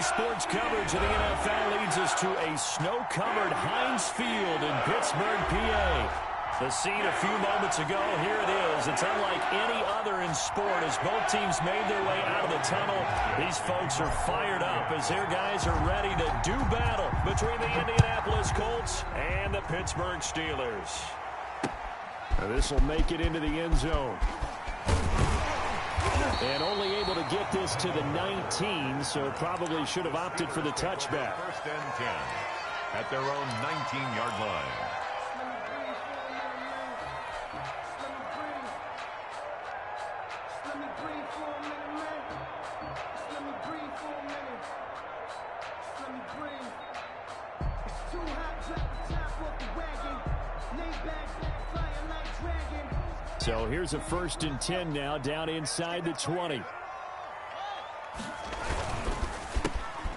Today's sports coverage of the NFL leads us to a snow-covered Heinz Field in Pittsburgh, PA. The scene a few moments ago, here it is. It's unlike any other in sport as both teams made their way out of the tunnel. These folks are fired up as their guys are ready to do battle between the Indianapolis Colts and the Pittsburgh Steelers. This will make it into the end zone. And only able to get this to the 19, so probably should have opted for the touchback. First and 10 at their own 19-yard line. So here's a 1st and 10 now, down inside the 20.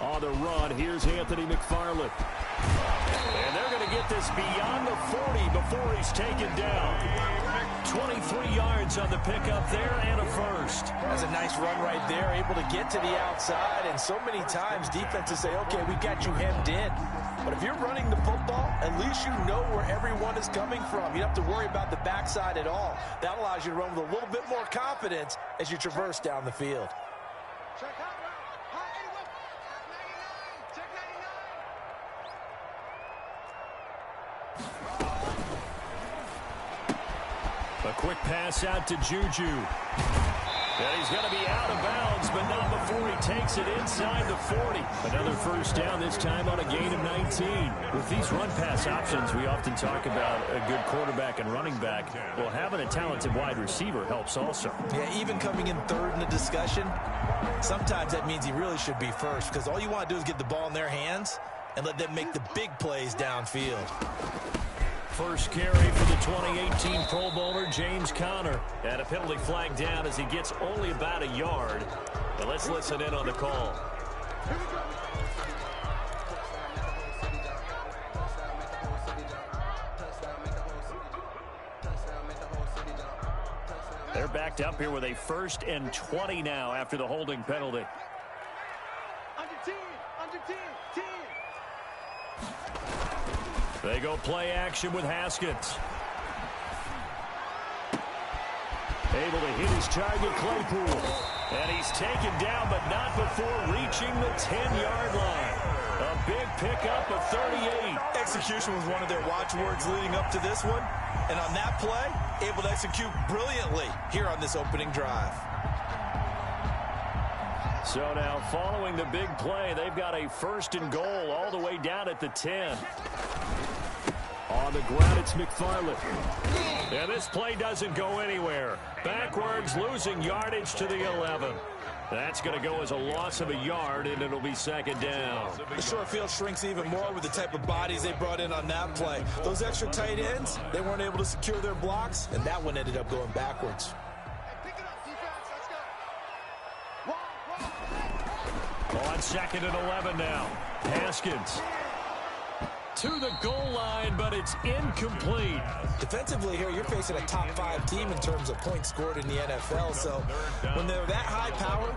On the run, here's Anthony McFarland. And they're going to get this beyond the 40 before he's taken down. 23 yards on the pickup there and a first. That's a nice run right there, able to get to the outside. And so many times defenses say, okay, we got you hemmed in. But if you're running the football, at least you know where everyone is coming from. You don't have to worry about the backside at all. That allows you to run with a little bit more confidence as you traverse down the field. A quick pass out to Juju. And he's going to be out of bounds, but not before he takes it inside the 40. Another first down, this time on a gain of 19. With these run-pass options, we often talk about a good quarterback and running back. Well, having a talented wide receiver helps also. Yeah, even coming in third in the discussion, sometimes that means he really should be first, because all you want to do is get the ball in their hands and let them make the big plays downfield. First carry for the 2018 Pro Bowler, James Conner. And a penalty flag down as he gets only about a yard. But let's listen in on the call. They're backed up here with a 1st and 20 now after the holding penalty. They go play action with Haskins. Able to hit his target, Claypool. And he's taken down, but not before reaching the 10-yard line. A big pickup of 38. Execution was one of their watchwords leading up to this one. And on that play, able to execute brilliantly here on this opening drive. So now following the big play, they've got a 1st and goal all the way down at the 10. On the ground, it's McFarland. And this play doesn't go anywhere. Backwards, losing yardage to the 11. That's going to go as a loss of a yard, and it'll be 2nd down. The short field shrinks even more with the type of bodies they brought in on that play. Those extra tight ends, they weren't able to secure their blocks, and that one ended up going backwards. On 2nd and 11 now. Haskins to the goal line, but it's incomplete. Defensively here, you're facing a top 5 team in terms of points scored in the NFL. So when they're that high powered,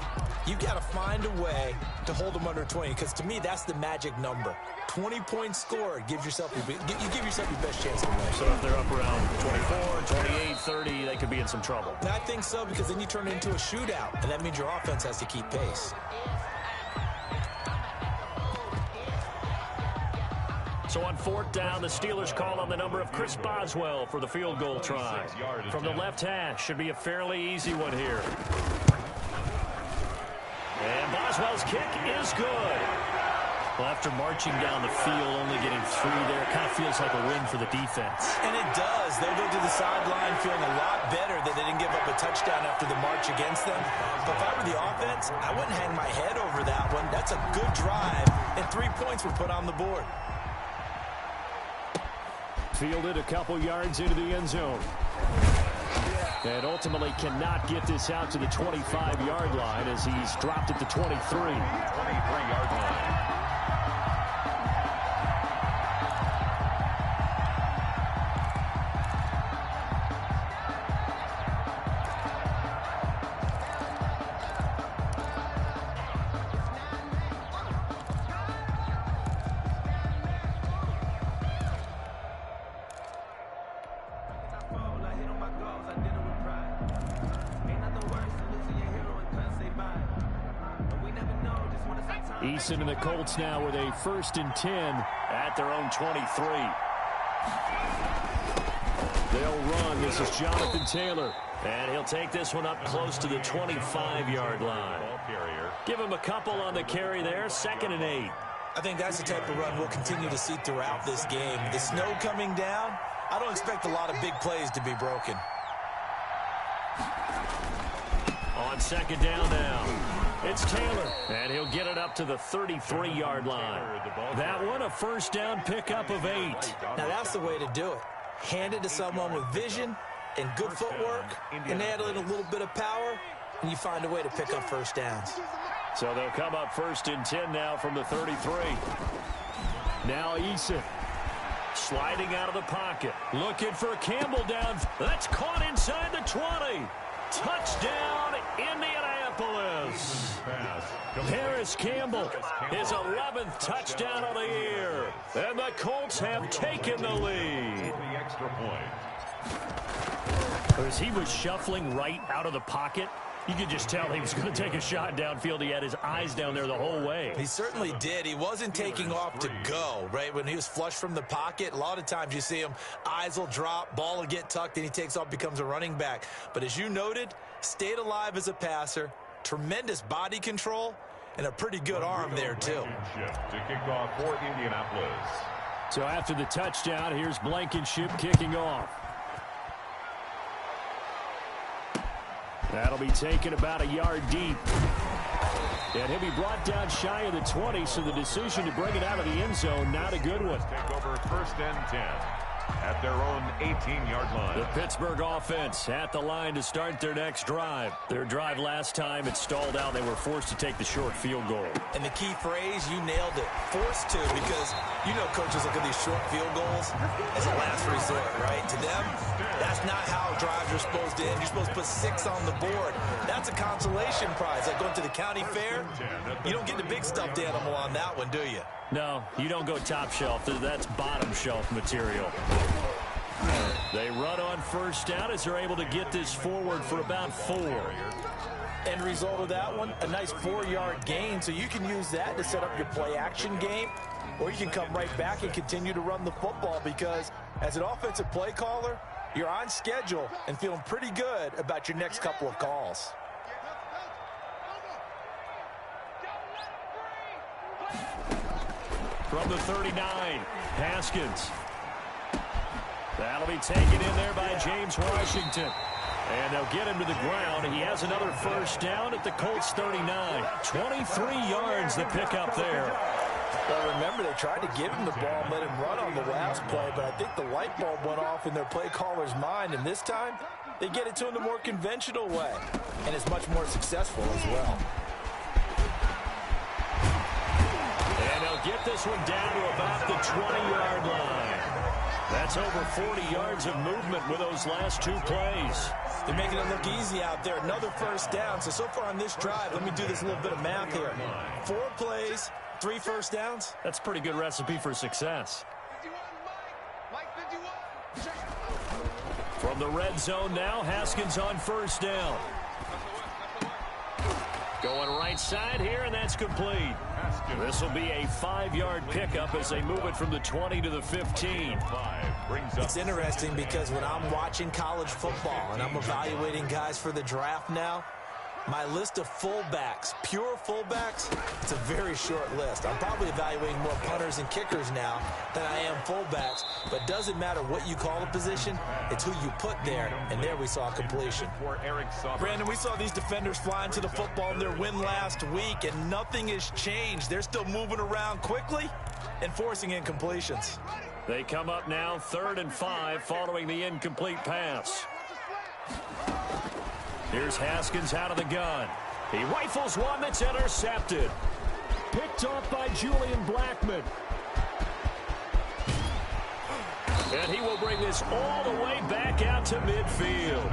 you've got to find a way to hold them under 20. Because to me, that's the magic number. 20 points scored gives yourself you give yourself your best chance to win. So if they're up around 24, 28, 30, they could be in some trouble. And I think so, because then you turn it into a shootout, and that means your offense has to keep pace. So on 4th down, the Steelers call on the number of Chris Boswell for the field goal try. From the left hash, should be a fairly easy one here. And Boswell's kick is good. Well, after marching down the field, only getting 3 there, it kind of feels like a win for the defense. And it does. They'll go to the sideline feeling a lot better that they didn't give up a touchdown after the march against them. But if I were the offense, I wouldn't hang my head over that one. That's a good drive, and 3 points were put on the board. Fielded a couple yards into the end zone. And ultimately cannot get this out to the 25-yard line as he's dropped at the 23. 23-yard line. Eason and the Colts now with a 1st and 10 at their own 23. They'll run. This is Jonathan Taylor. And he'll take this one up close to the 25-yard line. Give him a couple on the carry there. 2nd and 8. I think that's the type of run we'll continue to see throughout this game. The snow coming down, I don't expect a lot of big plays to be broken. On 2nd down now, it's Taylor, and he'll get it up to the 33-yard line. That one, a 1st down pickup of 8. Now that's the way to do it. Hand it to someone with vision and good footwork, and add in a little bit of power, and you find a way to pick up 1st downs. So they'll come up 1st and 10 now from the 33. Now Eason sliding out of the pocket, looking for Campbell down. That's caught inside the 20. Touchdown, Indianapolis. Paris Campbell, his 11th touchdown of the year. And the Colts have taken the lead. As he was shuffling right out of the pocket, you could just tell he was going to take a shot downfield. He had his eyes down there the whole way. He certainly did. He wasn't taking off to go, right? When he was flush from the pocket, a lot of times you see him, eyes will drop, ball will get tucked, and he takes off, becomes a running back. But as you noted, stayed alive as a passer, tremendous body control, and a pretty good arm there, too. To kick off for Indianapolis. So after the touchdown, here's Blankenship kicking off. That'll be taken about a yard deep. And he'll be brought down shy of the 20, so the decision to bring it out of the end zone, not a good one. Take over 1st and 10 at their own 18-yard line. The Pittsburgh offense at the line to start their next drive. Their drive last time, it stalled out. They were forced to take the short field goal. And the key phrase, you nailed it. Forced to, because you know coaches look at these short field goals as a last resort, right? To them, that's not how drives are supposed to end. You're supposed to put 6 on the board. That's a consolation prize. Like going to the county fair, you don't get the big stuffed animal on that one, do you? No, you don't go top shelf. That's bottom shelf material. They run on 1st down as they're able to get this forward for about 4. End result of that one, a nice 4-yard gain, so you can use that to set up your play-action game, or you can come right back and continue to run the football, because as an offensive play caller, you're on schedule and feeling pretty good about your next couple of calls. From the 39, Haskins. That'll be taken in there by James Washington. And they'll get him to the ground. He has another 1st down at the Colts 39. 23 yards to pick up there. Well, remember, they tried to give him the ball and let him run on the last play, but I think the light bulb went off in their play caller's mind, and this time they get it to him the more conventional way, and it's much more successful as well. And they'll get this one down to about the 20-yard line. That's over 40 yards of movement with those last 2 plays. They're making it look easy out there. Another 1st down. So far on this drive, let me do this little bit of math here. 4 plays, 3 1st downs. That's a pretty good recipe for success. From the red zone now, Haskins on 1st down. Going right side here, and that's complete. This will be a 5-yard pickup as they move it from the 20 to the 15. It's interesting because when I'm watching college football and I'm evaluating guys for the draft now, my list of fullbacks, pure fullbacks, it's a very short list. I'm probably evaluating more punters and kickers now than I am fullbacks, but it doesn't matter what you call a position, it's who you put there, and there we saw completion. Brandon, we saw these defenders flying to the football in their win last week, and nothing has changed. They're still moving around quickly and forcing incompletions. They come up now 3rd and 5 following the incomplete pass. Here's Haskins out of the gun. He rifles one that's intercepted. Picked off by Julian Blackmon. And he will bring this all the way back out to midfield.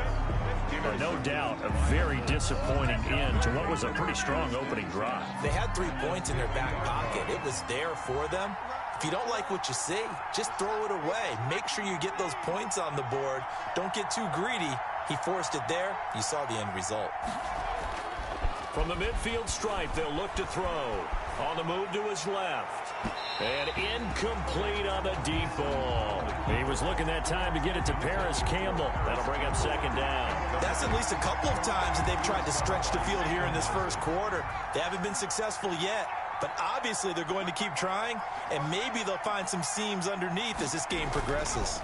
No doubt, a very disappointing end to what was a pretty strong opening drive. They had 3 points in their back pocket. It was there for them. If you don't like what you see, just throw it away. Make sure you get those points on the board. Don't get too greedy. He forced it there. You saw the end result. From the midfield stripe, they'll look to throw. On the move to his left. And incomplete on the deep ball. He was looking that time to get it to Paris Campbell. That'll bring up second down. That's at least a couple of times that they've tried to stretch the field here in this first quarter. They haven't been successful yet. But obviously they're going to keep trying, and maybe they'll find some seams underneath as this game progresses.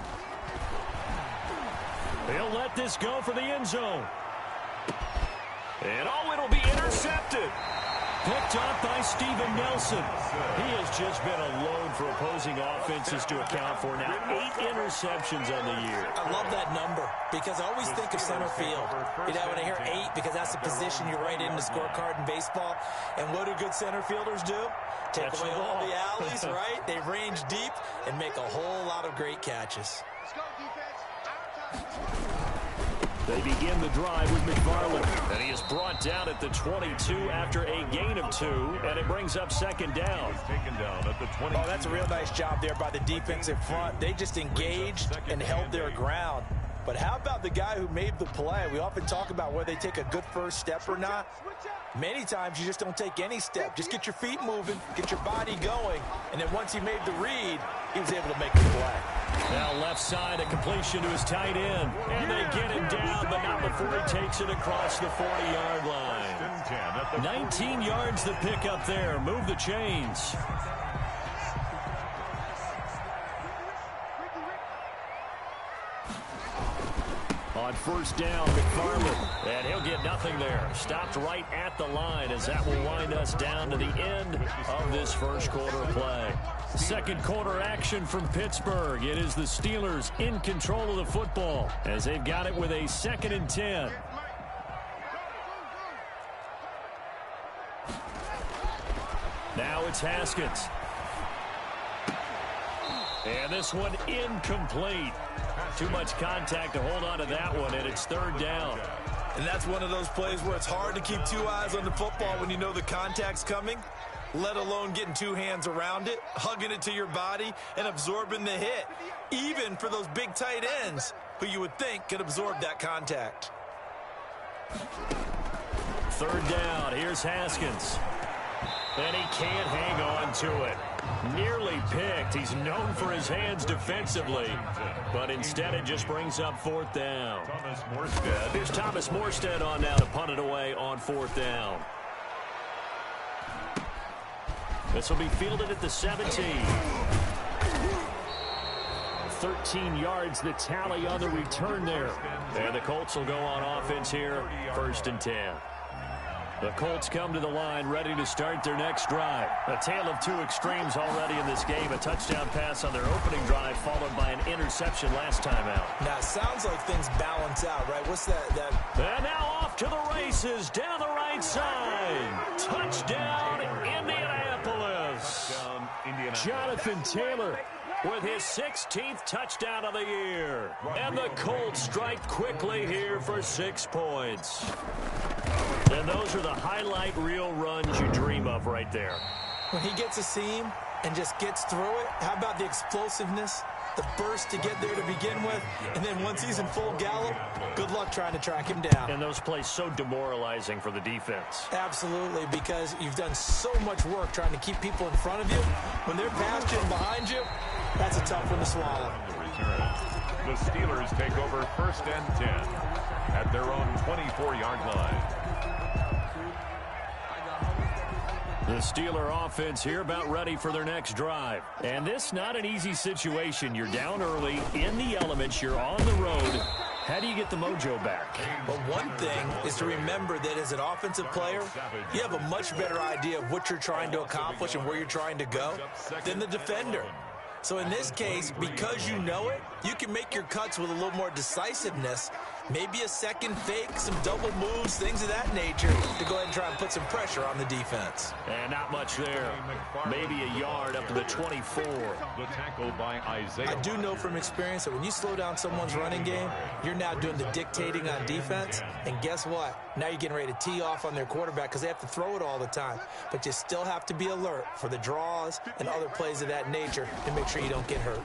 They'll let this go for the end zone. And it'll be intercepted. Picked up by Steven Nelson. He has just been a load for opposing offenses to account for now. 8 interceptions on the year. I love that number because I always think of center field. You know, when I hear 8, because that's the position you write in the scorecard in baseball. And what do good center fielders do? Take away all the alleys, right? They range deep and make a whole lot of great catches. Let's go, defense. Our time. They begin the drive with McFarland. And he is brought down at the 22 after a gain of 2. And it brings up second down. Taken down at the 20. Oh, that's a real nice job there by the defensive front. They just engaged and held their ground. But how about the guy who made the play? We often talk about whether they take a good first step or not. Many times you just don't take any step. Just get your feet moving, get your body going. And then once he made the read, he was able to make the play. Now left side, a completion to his tight end. And they get him down, but not before he takes it across the 40-yard line. 19 yards to pick up there. Move the chains. On first down, McFarland. And he'll get nothing there. Stopped right at the line as that will wind us down to the end of this first quarter play. Second quarter action from Pittsburgh. It is the Steelers in control of the football as they've got it with a 2nd and 10. Now it's Haskins. And this one incomplete. Too much contact to hold on to that one, and it's 3rd down. And that's one of those plays where it's hard to keep 2 eyes on the football when you know the contact's coming, let alone getting 2 hands around it, hugging it to your body, and absorbing the hit, even for those big tight ends who you would think could absorb that contact. 3rd down. Here's Haskins. And he can't hang on to it. Nearly picked. He's known for his hands defensively. But instead it just brings up 4th down. Here's Thomas Morstead on now to punt it away on 4th down. This will be fielded at the 17. 13 yards the tally on the return there. And the Colts will go on offense here. 1st and 10. The Colts come to the line ready to start their next drive. A tale of 2 extremes already in this game. A touchdown pass on their opening drive followed by an interception last time out. Now, it sounds like things balance out, right? What's that? And now off to the races down the right side. Touchdown, Indianapolis. Jonathan Taylor with his 16th touchdown of the year. And the Colts strike quickly here for 6 points. And those are the highlight reel runs you dream of right there. When he gets a seam and just gets through it, how about the explosiveness, the burst to get there to begin with, and then once he's in full gallop, good luck trying to track him down. And those plays so demoralizing for the defense. Absolutely, because you've done so much work trying to keep people in front of you. When they're past you and behind you, that's a tough one to swallow. The Steelers take over 1st and 10 at their own 24-yard line. The Steeler offense here about ready for their next drive. And this not an easy situation. You're down early, in the elements, you're on the road. How do you get the mojo back? But one thing is to remember that as an offensive player, you have a much better idea of what you're trying to accomplish and where you're trying to go than the defender. So in this case, because you know it, you can make your cuts with a little more decisiveness Maybe a second fake, some double moves, things of that nature to go ahead and try and put some pressure on the defense. And not much there. Maybe a yard up to the 24. The tackle by Isaiah. I do know from experience that when you slow down someone's running game, you're now doing the dictating on defense. And guess what? Now you're getting ready to tee off on their quarterback because they have to throw it all the time. But you still have to be alert for the draws and other plays of that nature to make sure you don't get hurt.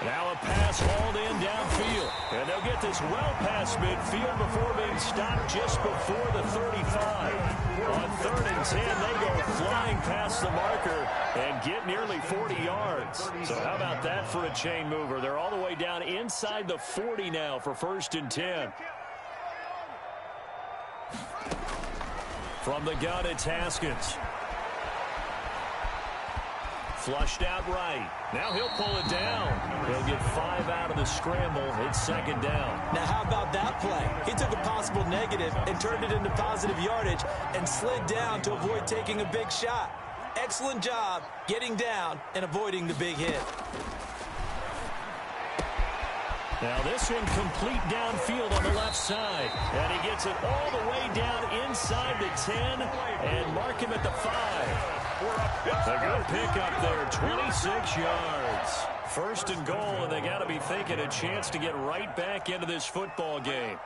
Now a pass hauled in downfield. And they'll get this well past midfield before being stopped just before the 35. On 3rd and 10, they go flying past the marker and get nearly 40 yards. So how about that for a chain mover? They're all the way down inside the 40 now for 1st and 10. From the gun, it's Haskins. Flushed out right. Now he'll pull it down. He'll get 5 out of the scramble. It's 2nd down. Now how about that play? He took a possible negative and turned it into positive yardage and slid down to avoid taking a big shot. Excellent job getting down and avoiding the big hit. Now this one complete downfield on the left side. And he gets it all the way down inside the 10 and mark him at the 5. A good pickup there, 26 yards. 1st and goal, and they got to be thinking a chance to get right back into this football game.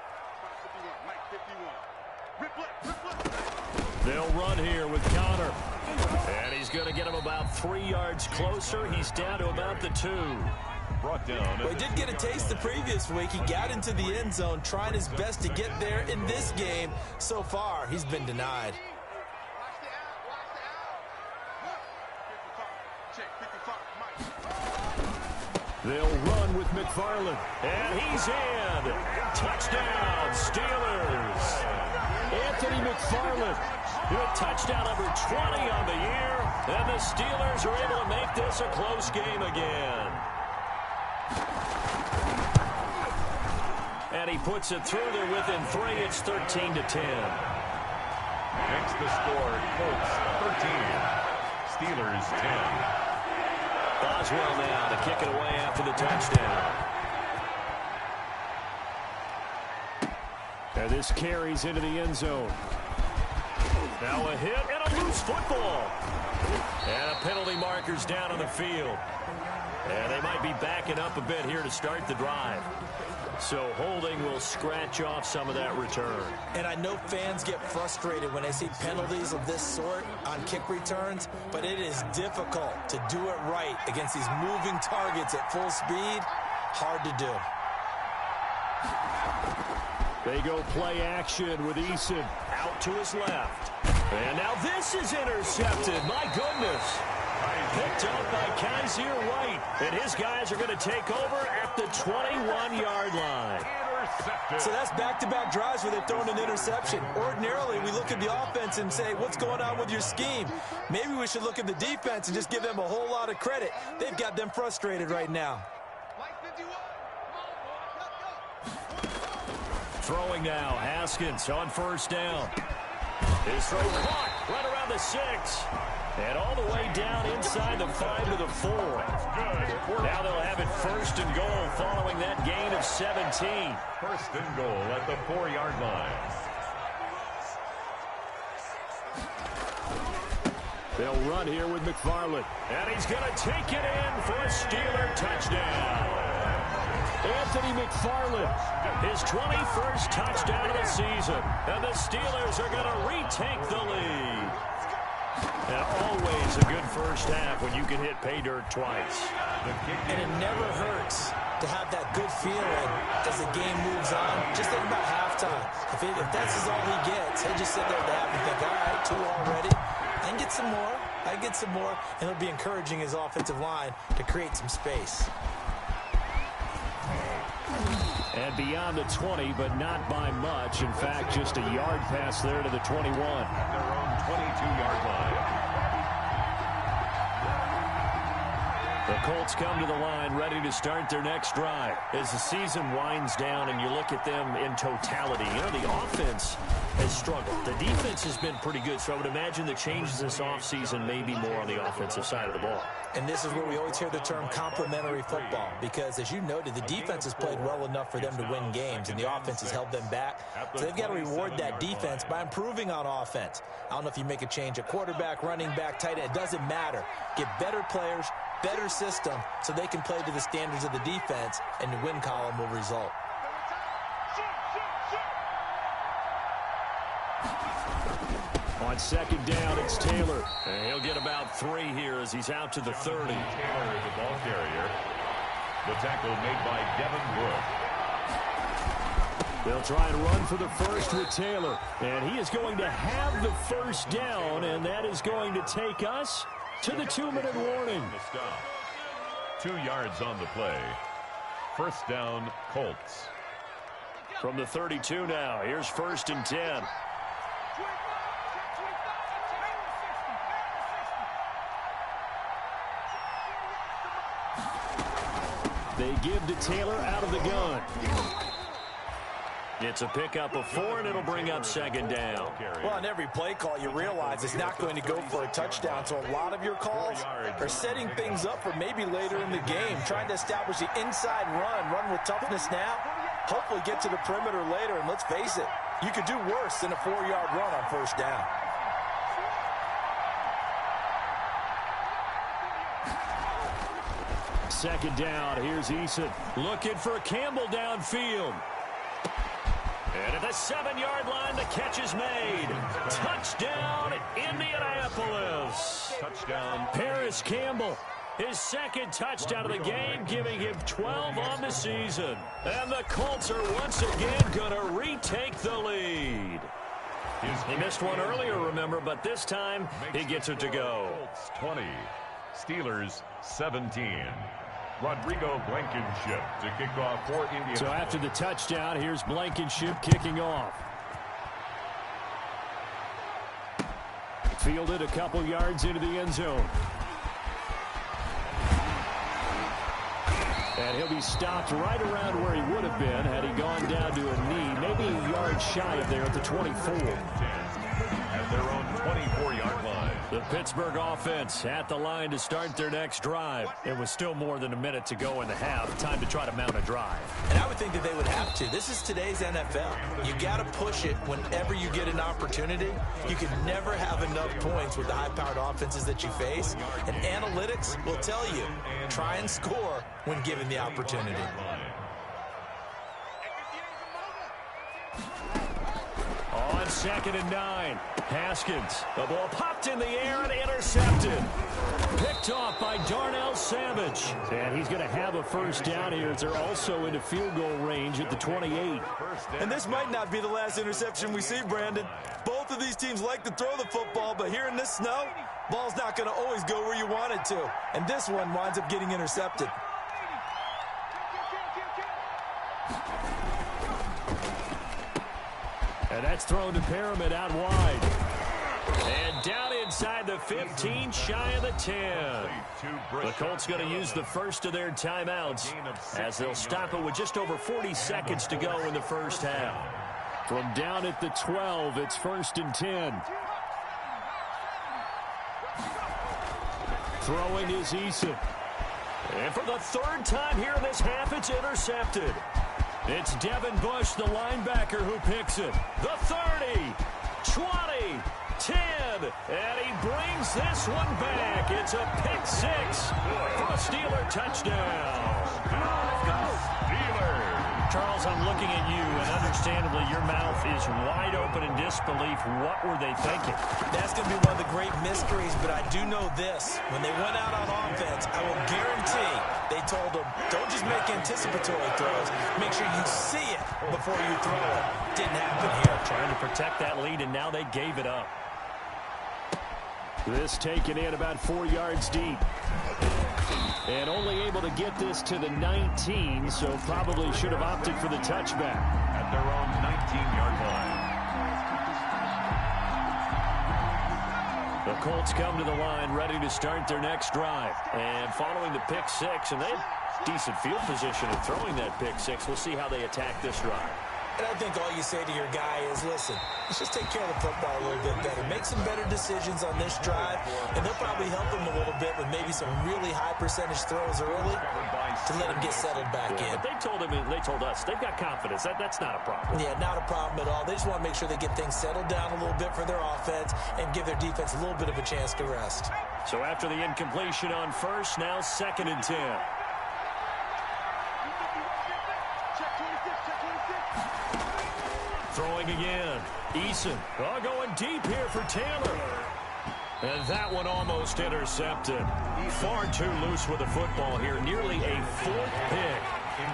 They'll run here with Connor. And he's going to get him about 3 yards closer. He's down to about the 2. Brought down. Well, he did get a taste the previous week. He got into the end zone, trying his best to get there in this game. So far, he's been denied. They'll run with McFarland. And he's in. Touchdown, Steelers. Anthony McFarland with touchdown number 20 on the year. And the Steelers are able to make this a close game again. And he puts it through there within 3. It's 13-10. Makes the score. Colts 13. Steelers 10. Boswell now to kick it away after the touchdown. And this carries into the end zone. Now a hit and a loose football. And a penalty marker's down on the field. And they might be backing up a bit here to start the drive. So holding will scratch off some of that return. And I know fans get frustrated when they see penalties of this sort on kick returns, but it is difficult to do it right against these moving targets at full speed. Hard to do. They go play action with Eason out to his left. And now this is intercepted. My goodness. Picked up by Kaiser White. And his guys are going to take over at the 21-yard line. So that's back-to-back drives where they've thrown an interception. Ordinarily, we look at the offense and say, what's going on with your scheme? Maybe we should look at the defense and just give them a whole lot of credit. They've got them frustrated right now. Throwing now, Haskins on 1st down. His throw caught right around the 6. And all the way down inside the 5 to the 4. Now they'll have it 1st and goal following that gain of 17. 1st and goal at the 4-yard line. They'll run here with McFarland. And he's going to take it in for a Steeler touchdown. Anthony McFarland, his 21st touchdown of the season. And the Steelers are going to retake the lead. And always a good first half when you can hit pay dirt twice. And it never hurts to have that good feeling as the game moves on. Just think about halftime. If that's all he gets, he'll just sit there at the half and think, all right, 2 already. I can get some more. I can get some more. And he'll be encouraging his offensive line to create some space. And beyond the 20, but not by much. In fact, just a yard pass there to the 21. Their own 22-yard line. The Colts come to the line ready to start their next drive. As the season winds down and you look at them in totality, the offense has struggled. The defense has been pretty good, so I would imagine the changes this offseason may be more on the offensive side of the ball. And this is where we always hear the term complementary football, because as you noted, the defense has played well enough for them to win games, and the offense has held them back. So they've got to reward that defense by improving on offense. I don't know if you make a change at quarterback, running back, tight end. It doesn't matter. Get better players, better system, so they can play to the standards of the defense, and the win column will result. On second down, it's Taylor. And he'll get about 3 here as he's out to the 30. Taylor is the ball carrier. The tackle made by Devin Brooks. They'll try and run for the first with Taylor. And he is going to have the first down, and that is going to take us to the 2-minute warning. 2 yards on the play. First down, Colts. From the 32 now, here's 1st and 10. They give to Taylor out of the gun. It's a pickup of 4, and it'll bring up second down. Well, on every play call, you realize it's not going to go for a touchdown. So a lot of your calls are setting things up for maybe later in the game, trying to establish the inside run with toughness now, hopefully get to the perimeter later. And let's face it, you could do worse than a 4-yard run on first down. Second down, here's Eason. Looking for Campbell downfield. And at the 7-yard line, the catch is made. Touchdown, Indianapolis. Touchdown. Paris Campbell, his second touchdown of the game, giving him 12 on the season. And the Colts are once again going to retake the lead. He missed one earlier, remember, but this time he gets it to go. Colts 20, Steelers 17. Rodrigo Blankenship to kick off for Indianapolis. So after the touchdown, here's Blankenship kicking off. Fielded a couple yards into the end zone. And he'll be stopped right around where he would have been had he gone down to a knee, maybe a yard shy of there at the 24. At their own 24-yard line. The Pittsburgh offense at the line to start their next drive. It was still more than a minute to go in the half. Time to try to mount a drive. And I would think that they would have to. This is today's NFL. You got to push it whenever you get an opportunity. You can never have enough points with the high-powered offenses that you face. And analytics will tell you, try and score when given the opportunity. On 2nd and 9, Haskins. The ball popped in the air and intercepted. Picked off by Darnell Savage. And he's going to have a first down here as they're also into field goal range at the 28. And this might not be the last interception we see, Brandon. Both of these teams like to throw the football, but here in this snow, ball's not going to always go where you want it to. And this one winds up getting intercepted. And that's thrown to Pyramid out wide. And down inside the 15, shy of the 10. The Colts going to use the first of their timeouts as they'll stop it with just over 40 seconds to go in the first half. From down at the 12, it's 1st and 10. Throwing is Eason. And for the 3rd time here in this half, it's intercepted. It's Devin Bush, the linebacker, who picks it. The 30, 20, 10, and he brings this one back. It's a pick 6 for a Steeler touchdown. Steelers. Charles, I'm looking at you, and understandably, your mouth is wide open in disbelief. What were they thinking? That's going to be one of the great mysteries, but I do know this. When they went out on offense, I will guarantee they told them, don't just make anticipatory throws. Make sure you see it before you throw it. Didn't happen here. Trying to protect that lead, and now they gave it up. This taken in about 4 yards deep. And only able to get this to the 19, so probably should have opted for the touchback. At their own 19-yard line. The Colts come to the line ready to start their next drive. And following the pick six, and they have decent field position in throwing that pick six. We'll see how they attack this drive. And I think all you say to your guy is, listen, let's just take care of the football a little bit better. Make some better decisions on this drive, and they'll probably help him a little bit with maybe some really high percentage throws early to let him get settled back in. But they told us, they've got confidence. That's not a problem. Yeah, not a problem at all. They just want to make sure they get things settled down a little bit for their offense and give their defense a little bit of a chance to rest. So after the incompletion on first, now 2nd and 10. Throwing again. Eason. Oh, going deep here for Taylor. And that one almost intercepted. Far too loose with the football here. Nearly a 4th pick.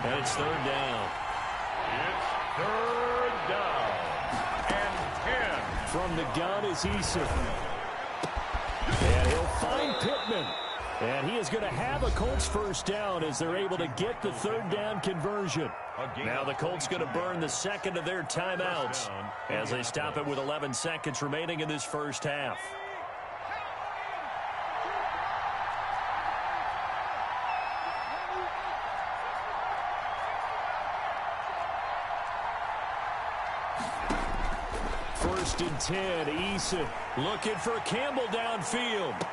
And it's 3rd down. It's 3rd down and 10. From the gun is Eason. And he'll find Pittman. And he is going to have a Colts first down as they're able to get the 3rd down conversion. Now the Colts going to burn the 2nd of their timeouts as they stop it with 11 seconds remaining in this first half. First and 10, Eason looking for Campbell downfield.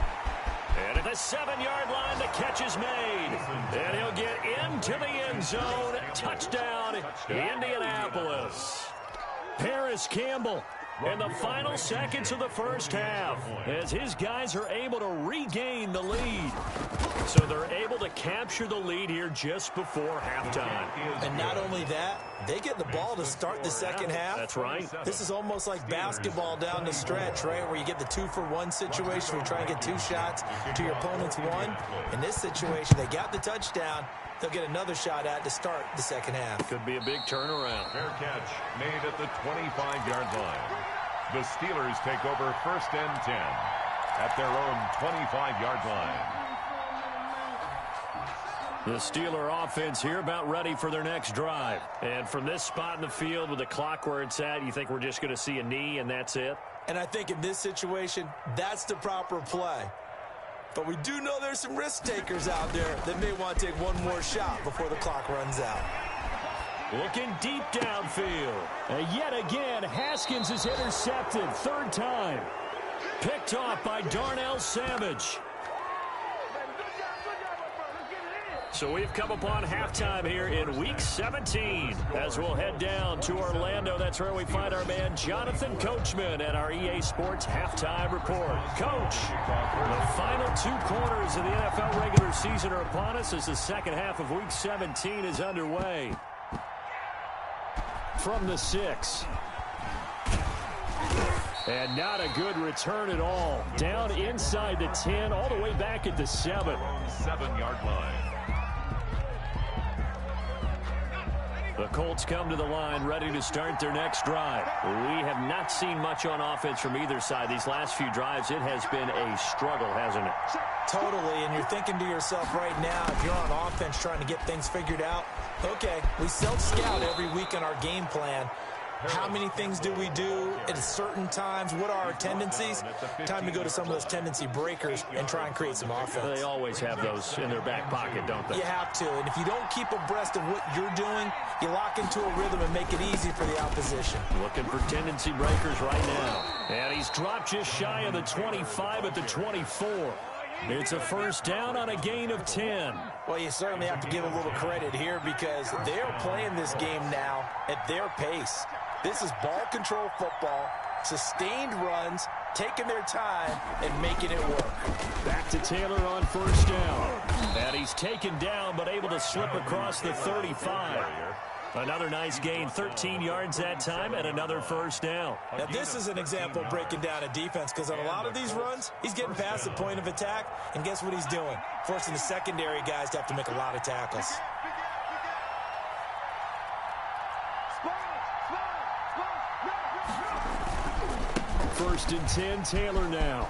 And at the 7-yard line, the catch is made. And he'll get into the end zone. Touchdown, Indianapolis. Paris Campbell in the final seconds of the first half as his guys are able to regain the lead. So they're able to capture the lead here just before halftime. And not only that, they get the ball to start the second half. That's right. This is almost like basketball down the stretch, right, where you get the 2-for-1 situation where you try and get 2 shots to your opponent's 1. In this situation, they got the touchdown. They'll get another shot at to start the second half. Could be a big turnaround. Fair catch made at the 25-yard line. The Steelers take over 1st and 10 at their own 25-yard line. The Steeler offense here about ready for their next drive. And from this spot in the field with the clock where it's at, you think we're just going to see a knee and that's it? And I think in this situation, that's the proper play. But we do know there's some risk takers out there that may want to take one more shot before the clock runs out. Looking deep downfield. And yet again, Haskins is intercepted. 3rd time. Picked off by Darnell Savage. So we've come upon halftime here in Week 17 as we'll head down to Orlando. That's where we find our man Jonathan Coachman at our EA Sports Halftime Report. Coach, the final 2 quarters of the NFL regular season are upon us as the second half of Week 17 is underway. From the 6. And not a good return at all. Down inside the 10, all the way back at the 7. 7-yard line. The Colts come to the line ready to start their next drive. We have not seen much on offense from either side. These last few drives, it has been a struggle, hasn't it? Totally, and you're thinking to yourself right now, if you're on offense trying to get things figured out, okay, we self-scout every week on our game plan. How many things do we do at certain times? What are our tendencies? Time to go to some of those tendency breakers and try and create some offense. They always have those in their back pocket, don't they? You have to, and if you don't keep abreast of what you're doing, you lock into a rhythm and make it easy for the opposition. Looking for tendency breakers right now. And he's dropped just shy of the 25 at the 24. It's a first down on a gain of 10. Well, you certainly have to give a little credit here because they're playing this game now at their pace. This is ball control football, sustained runs, taking their time, and making it work. Back to Taylor on first down. And he's taken down but able to slip across the 35. Another nice gain, 13 yards that time, and another first down. Now, this is an example of breaking down a defense because on a lot of these runs, he's getting past the point of attack, and guess what he's doing? Forcing the secondary guys to have to make a lot of tackles. First and 10, Taylor now.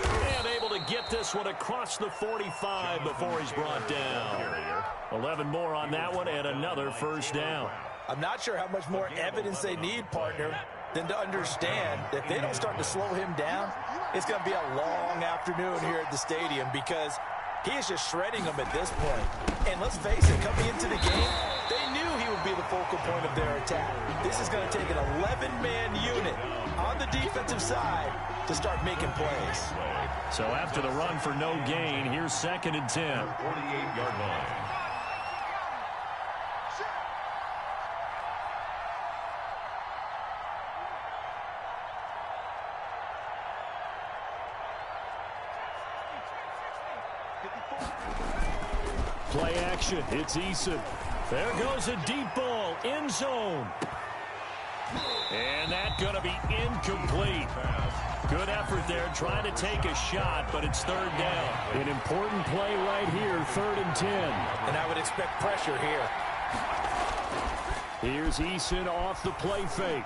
And able to get this one across the 45 before he's brought down. 11 more on that one and another first down. I'm not sure how much more evidence they need, partner. than to understand that if they don't start to slow him down, it's going to be a long afternoon here at the stadium because he is just shredding them at this point. And let's face it, coming into the game, they knew he would be the focal point of their attack. This is going to take an 11-man unit on the defensive side to start making plays. So after the run for no gain, here's 2nd and 10. 48-yard line. Play action. It's Eason. There goes a deep ball. End zone. And that's going to be incomplete. Good effort there trying to take a shot, but it's 3rd down. An important play right here, 3rd and 10. And I would expect pressure here. Here's Eason off the play fake.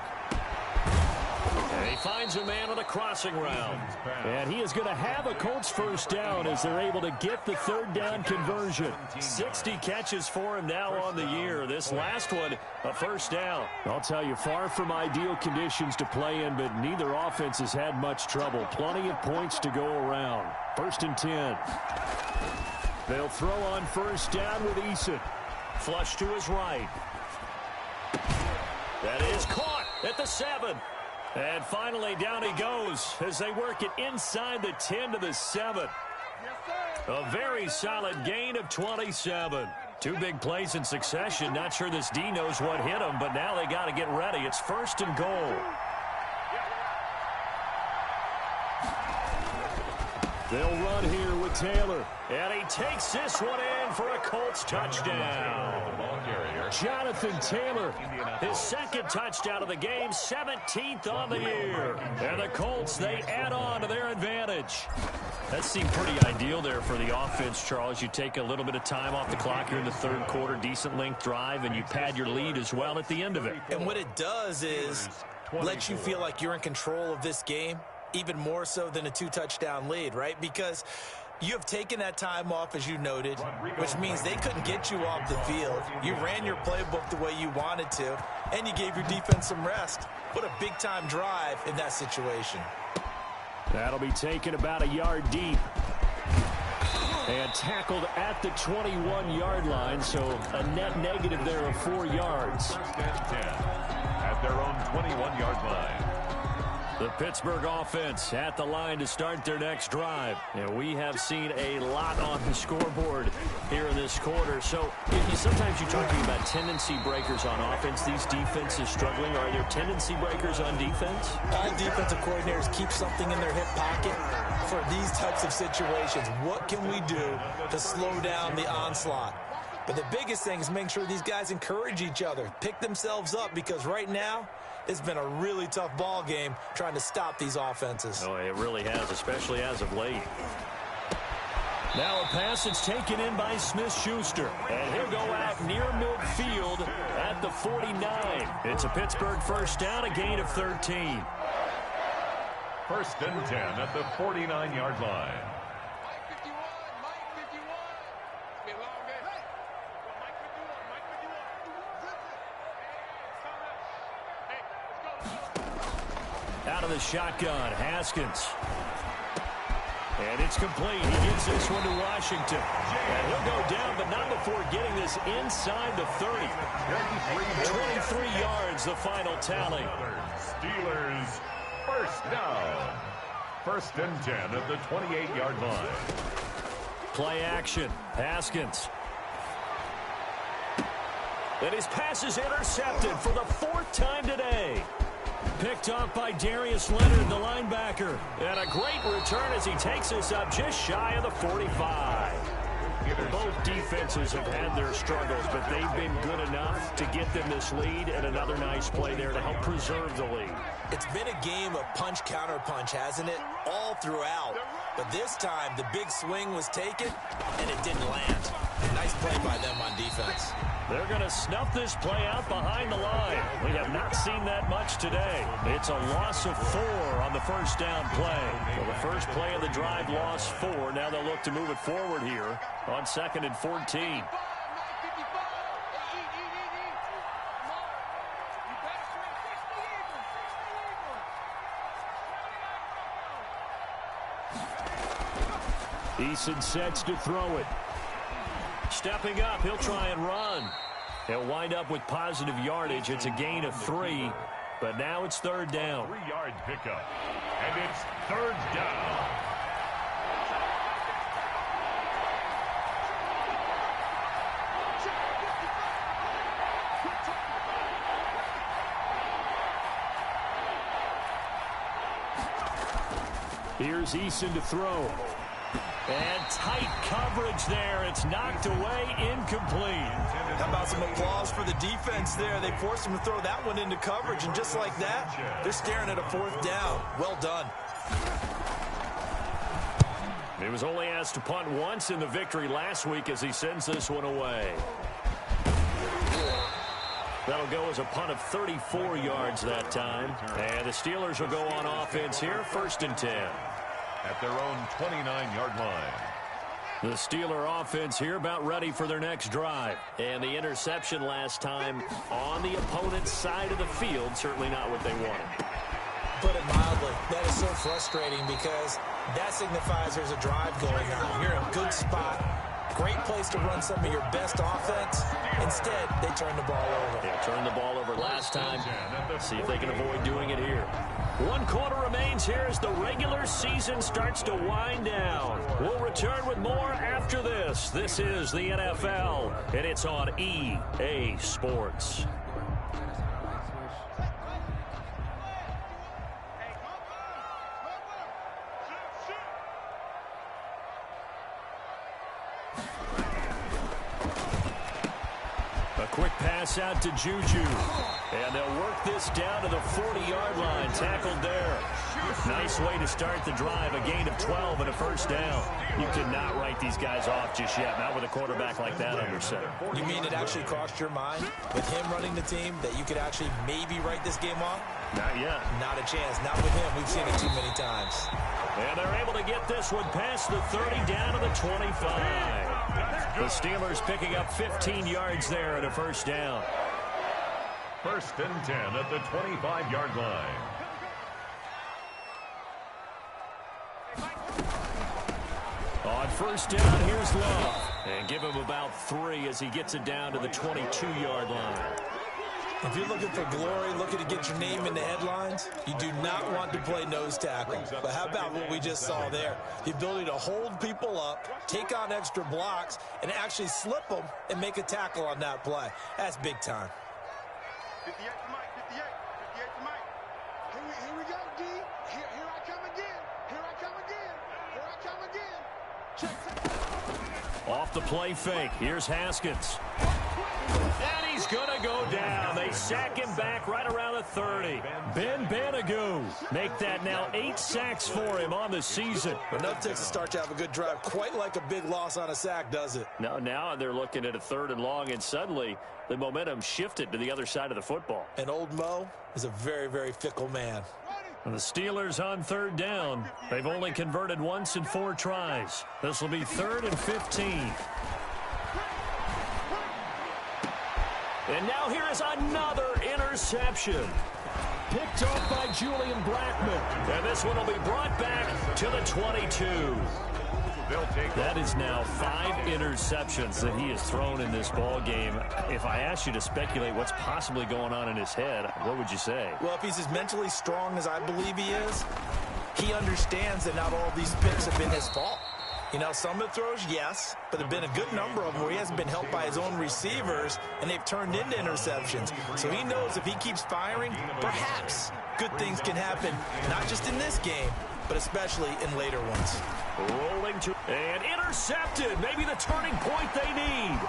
And he finds a man on a crossing route. And he is going to have a Colts 1st down as they're able to get the 3rd down conversion. 60 catches for him now on the year. This last one, a 1st down. I'll tell you, far from ideal conditions to play in, but neither offense has had much trouble. Plenty of points to go around. 1st and 10. They'll throw on 1st down with Eason. Flush to his right. That is caught at the 7. And finally, down he goes as they work it inside the 10 to the 7. A very solid gain of 27. 2 big plays in succession. Not sure this D knows what hit him, but now they got to get ready. It's 1st and goal. They'll run here with Taylor. And he takes this one in for a Colts touchdown. Jonathan Taylor, his 2nd touchdown of the game, 17th on the year. And the Colts, they add on to their advantage. That seemed pretty ideal there for the offense, Charles. You take a little bit of time off the clock here in the 3rd quarter, decent length drive, and you pad your lead as well at the end of it. And what it does is let you feel like you're in control of this game, even more so than a 2-touchdown lead, right? Because you have taken that time off, as you noted, which means they couldn't get you off the field. You ran your playbook the way you wanted to, and you gave your defense some rest. What a big-time drive in that situation. That'll be taken about a yard deep. And tackled at the 21-yard line, so a net negative there of 4 yards. 1st and 10 at their own 21-yard line. The Pittsburgh offense at the line to start their next drive. And we have seen a lot on the scoreboard here in this quarter. So sometimes you're talking about tendency breakers on offense. These defenses struggling. Are there tendency breakers on defense? Defensive coordinators keep something in their hip pocket for these types of situations. What can we do to slow down the onslaught? But the biggest thing is making sure these guys encourage each other, pick themselves up, because right now it's been a really tough ball game trying to stop these offenses. Oh, it really has, especially as of late. Now a pass that's taken in by Smith-Schuster. And he'll go out near midfield at the 49. It's a Pittsburgh 1st down, a gain of 13. 1st and 10 at the 49-yard line. Out of the shotgun, Haskins. And it's complete. He gives this one to Washington. And he'll go down, but not before getting this inside the 30. 23 yards, the final tally. Steelers 1st down. 1st and 10 at the 28-yard line. Play action, Haskins. And his pass is intercepted for the 4th time today. Picked off by Darius Leonard, the linebacker. And a great return as he takes us up just shy of the 45. Both defenses have had their struggles, but they've been good enough to get them this lead, and another nice play there to help preserve the lead. It's been a game of punch-counter-punch, hasn't it? All throughout. But this time, the big swing was taken, and it didn't land. Nice play by them on defense. They're going to snuff this play out behind the line. We have not seen that much today. It's a loss of 4 on the 1st down play. So the first play of the drive lost 4. Now they'll look to move it forward here on 2nd and 14. Eason sets to throw it. Stepping up, he'll try and run. He'll wind up with positive yardage. It's a gain of 3, but now it's third down. 3-yard pickup, and it's third down. Here's Eason to throw. And tight coverage there. It's knocked away, incomplete. How about some applause for the defense there? They forced him to throw that one into coverage, and just like that, they're staring at a fourth down. Well done. He was only asked to punt once in the victory last week as he sends this one away. That'll go as a punt of 34 yards that time. And the Steelers will go on offense here, 1st and 10. At their own 29-yard line. The Steeler offense here about ready for their next drive. And the interception last time on the opponent's side of the field, certainly not what they wanted. Put it mildly, that is so frustrating because that signifies there's a drive going on. You're in a good spot. Great place to run some of your best offense. Instead, they turn the ball over. Yeah, turned the ball over last time. See if they can avoid doing it here. 1 quarter remains here as the regular season starts to wind down. We'll return with more after this. This is the NFL, and it's on EA Sports. Quick pass out to Juju. And they'll work this down to the 40-yard line. Tackled there. Nice way to start the drive. A gain of 12 and a first down. You cannot write these guys off just yet. Not with a quarterback like that under center. You mean it actually crossed your mind with him running the team that you could actually maybe write this game off? Not yet. Not a chance. Not with him. We've seen it too many times. And they're able to get this one past the 30 down to the 25. The Steelers picking up 15 yards there at a first down. 1st and 10 at the 25-yard line. On first down, here's Love. And give him about 3 as he gets it down to the 22-yard line. If you're looking for glory, looking to get your name in the headlines, you do not want to play nose tackle. But how about what we just saw there? The ability to hold people up, take on extra blocks, and actually slip them and make a tackle on that play. That's big time. 58 to Mike, 58 to Mike. Here we go, D. Here I come again. Here I come again. Here I come again. Check. Off the play fake. Here's Haskins. And he's going to go down. They sack him back right around the 30. Ben Banagoo make that now 8 sacks for him on the season. Enough takes to start to have a good drive. Quite like a big loss on a sack, does it? No, now they're looking at a 3rd and long, and suddenly the momentum shifted to the other side of the football. And old Mo is a very, very fickle man. And the Steelers on 3rd down. They've only converted once in 4 tries. This will be 3rd and 15. And now here is another interception. Picked off by Julian Blackman. And this one will be brought back to the 22. That is now 5 interceptions that he has thrown in this ball game. If I asked you to speculate what's possibly going on in his head, what would you say? Well, if he's as mentally strong as I believe he is, he understands that not all of these picks have been his fault. You know, some of the throws, yes, but there have been a good number of them where he hasn't been helped by his own receivers, and they've turned into interceptions. So he knows if he keeps firing, perhaps good things can happen, not just in this game, but especially in later ones. Rolling to and intercepted. Maybe the turning point they need.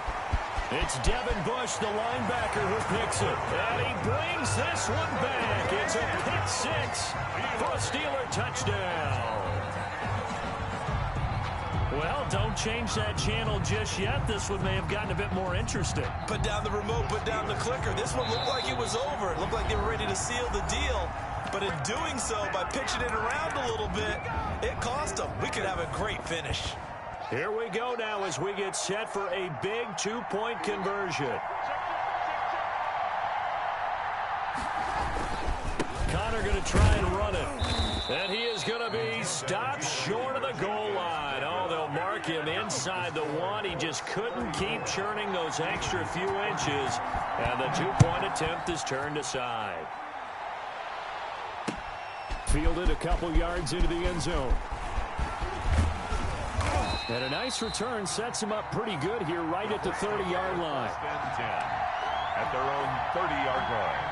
It's Devin Bush, the linebacker, who picks it. And he brings this one back. It's a pick 6 for a Steeler touchdown. Well, don't change that channel just yet. This one may have gotten a bit more interesting. Put down the remote, put down the clicker. This one looked like it was over. It looked like they were ready to seal the deal. But in doing so, by pitching it around a little bit, it cost them. We could have a great finish. Here we go now as we get set for a big 2-point conversion. Connor going to try and run it. And he is going to be stopped short of the goal line. Oh, they'll mark him inside the one. He just couldn't keep churning those extra few inches. And the two-point attempt is turned aside. Fielded a couple yards into the end zone. And a nice return sets him up pretty good here right at the 30-yard line. First and 10 at their own 30-yard line.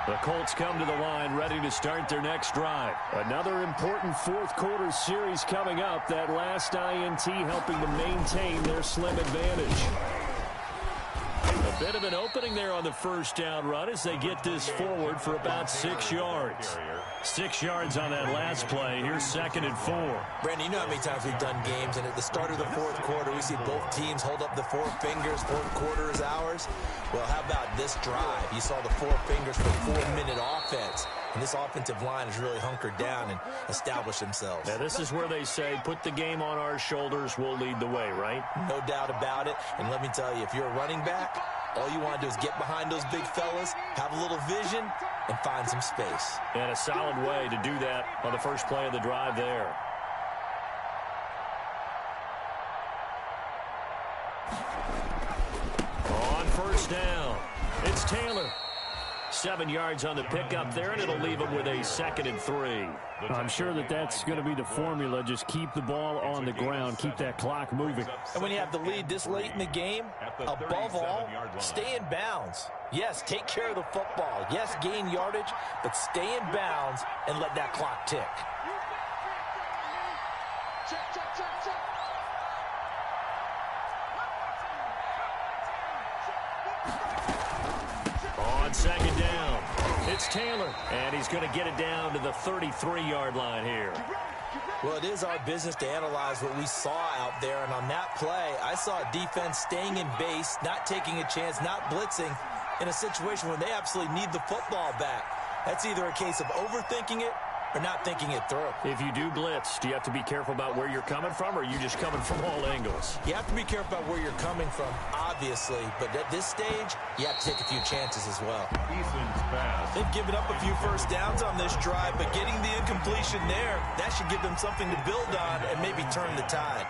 The Colts come to the line ready to start their next drive. Another important fourth-quarter series coming up. That last INT helping to maintain their slim advantage. A bit of an opening there on the first down run as they get this forward for about 6 yards. 6 yards on that last play. Here's 2nd and 4. Brandon, you know how many times we've done games, and at the start of the fourth quarter, we see both teams hold up the four fingers. Fourth quarter is ours. Well, how about this drive? You saw the four fingers for 4-minute offense. And this offensive line has really hunkered down and established themselves. Now, this is where they say, put the game on our shoulders, we'll lead the way, right? No doubt about it. And let me tell you, if you're a running back, all you want to do is get behind those big fellas, have a little vision, and find some space. And a solid way to do that on the first play of the drive there. On first down, it's Taylor. 7 yards on the pickup there, and it'll leave him with a 2nd and 3. I'm sure that's going to be the formula. Just keep the ball on the ground, keep that clock moving. And when you have the lead this late in the game, above all, stay in bounds. Yes, take care of the football. Yes, gain yardage, but stay in bounds and let that clock tick. On 2nd down, it's Taylor, and he's going to get it down to the 33-yard line here. Well, it is our business to analyze what we saw out there, and on that play, I saw a defense staying in base, not taking a chance, not blitzing, in a situation where they absolutely need the football back. That's either a case of overthinking it or not thinking it through. If you do blitz, do you have to be careful about where you're coming from, or are you just coming from all angles? You have to be careful about where you're coming from, obviously, but at this stage, you have to take a few chances as well. Eason's pass. They've given up a few first downs on this drive, but getting the incompletion there, that should give them something to build on and maybe turn the tide.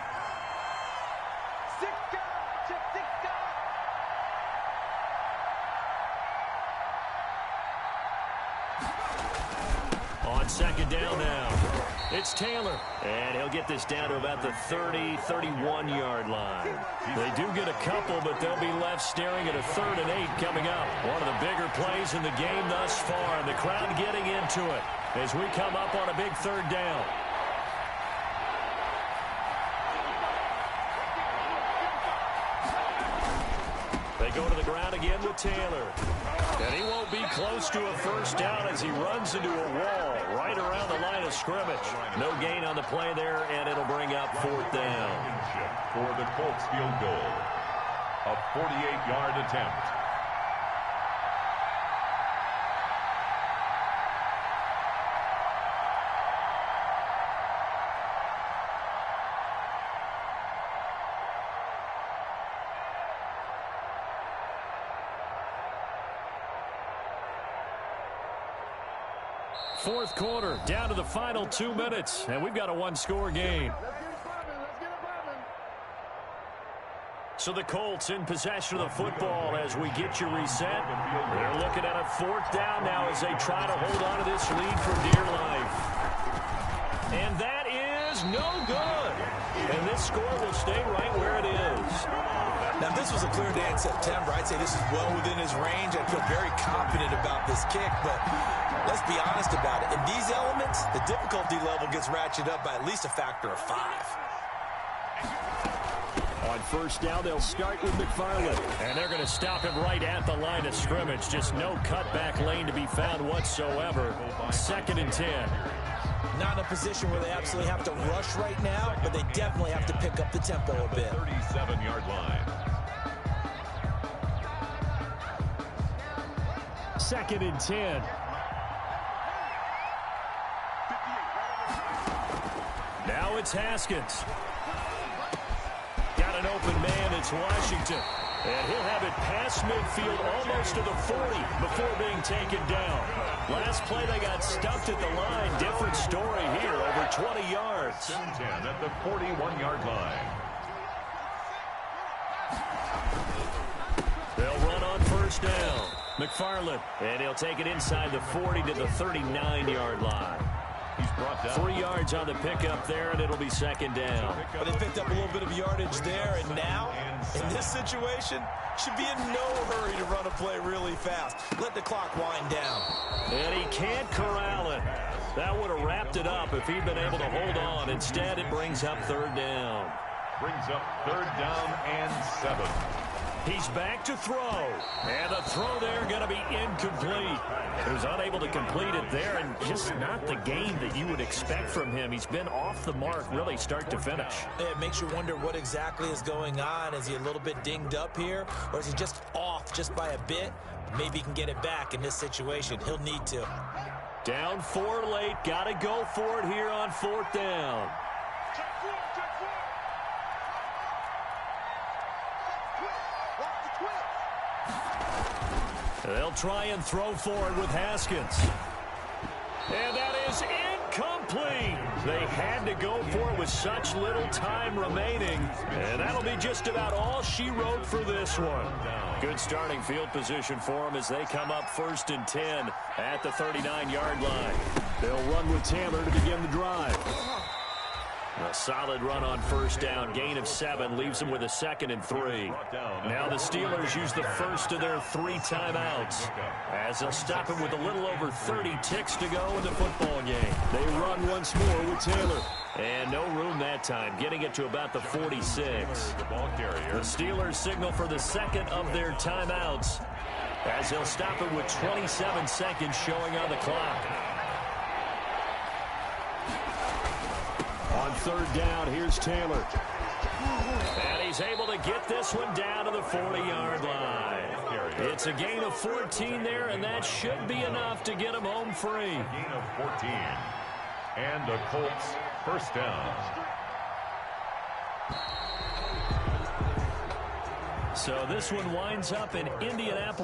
On 2nd down now, it's Taylor, and he'll get this down to about the 30, 31-yard line. They do get a couple, but they'll be left staring at a 3rd and 8 coming up. One of the bigger plays in the game thus far, and the crowd getting into it as we come up on a big 3rd down. They go to the ground again with Taylor. And he won't be close to a first down as he runs into a wall right around the line of scrimmage. No gain on the play there, and it'll bring up 4th down. For the Colts field goal. A 48-yard attempt. Fourth quarter, down to the final 2 minutes, and we've got a one-score game. So the Colts in possession of the football as we get you reset. They're looking at a 4th down now as they try to hold on to this lead for dear life. And that is no good. And this score will stay right where it is. Now, if this was a clear day in September, I'd say this is well within his range. I feel very confident about this kick, but let's be honest about it. In these elements, the difficulty level gets ratcheted up by at least a factor of 5. On first down, they'll start with McFarland. And they're going to stop him right at the line of scrimmage. Just no cutback lane to be found whatsoever. 2nd and 10. Not in a position where they absolutely have to rush right now, but they definitely have to pick up the tempo a bit. 37-yard line. 2nd and 10. Now it's Haskins. Got an open man. It's Washington. And he'll have it past midfield almost to the 40 before being taken down. Last play they got stuffed at the line. Different story here, over 20 yards. 10 at the 41-yard line. They'll run on first down. McFarland, and he'll take it inside the 40 to the 39-yard line. He's brought down 3 yards on the pickup there, and it'll be second down. But they picked up a little bit of yardage there, and now, in this situation, should be in no hurry to run a play really fast. Let the clock wind down. And he can't corral it. That would have wrapped it up if he'd been able to hold on. Instead, it brings up third down. Brings up third down and 7. He's back to throw. And the throw there going to be incomplete. He was unable to complete it there, and just not the game that you would expect from him. He's been off the mark really start to finish. It makes you wonder what exactly is going on. Is he a little bit dinged up here, or is he just off just by a bit? Maybe he can get it back in this situation. He'll need to. Down 4 late. Got to go for it here on fourth down. They'll try and throw forward with Haskins. And that is incomplete. They had to go for it with such little time remaining. And that'll be just about all she wrote for this one. Good starting field position for them as they come up 1st and 10 at the 39-yard line. They'll run with Taylor to begin the drive. A solid run on first down. Gain of 7 leaves them with a 2nd and 3. Now the Steelers use the first of their 3 timeouts as they'll stop him with a little over 30 ticks to go in the football game. They run once more with Taylor. And no room that time, getting it to about the 46. The Steelers signal for the 2nd of their timeouts as they'll stop it with 27 seconds showing on the clock. On third down, here's Taylor. And he's able to get this one down to the 40-yard line. It's a gain of 14 there, and that should be enough to get him home free. Gain of 14. And the Colts first down. So this one winds up in Indianapolis.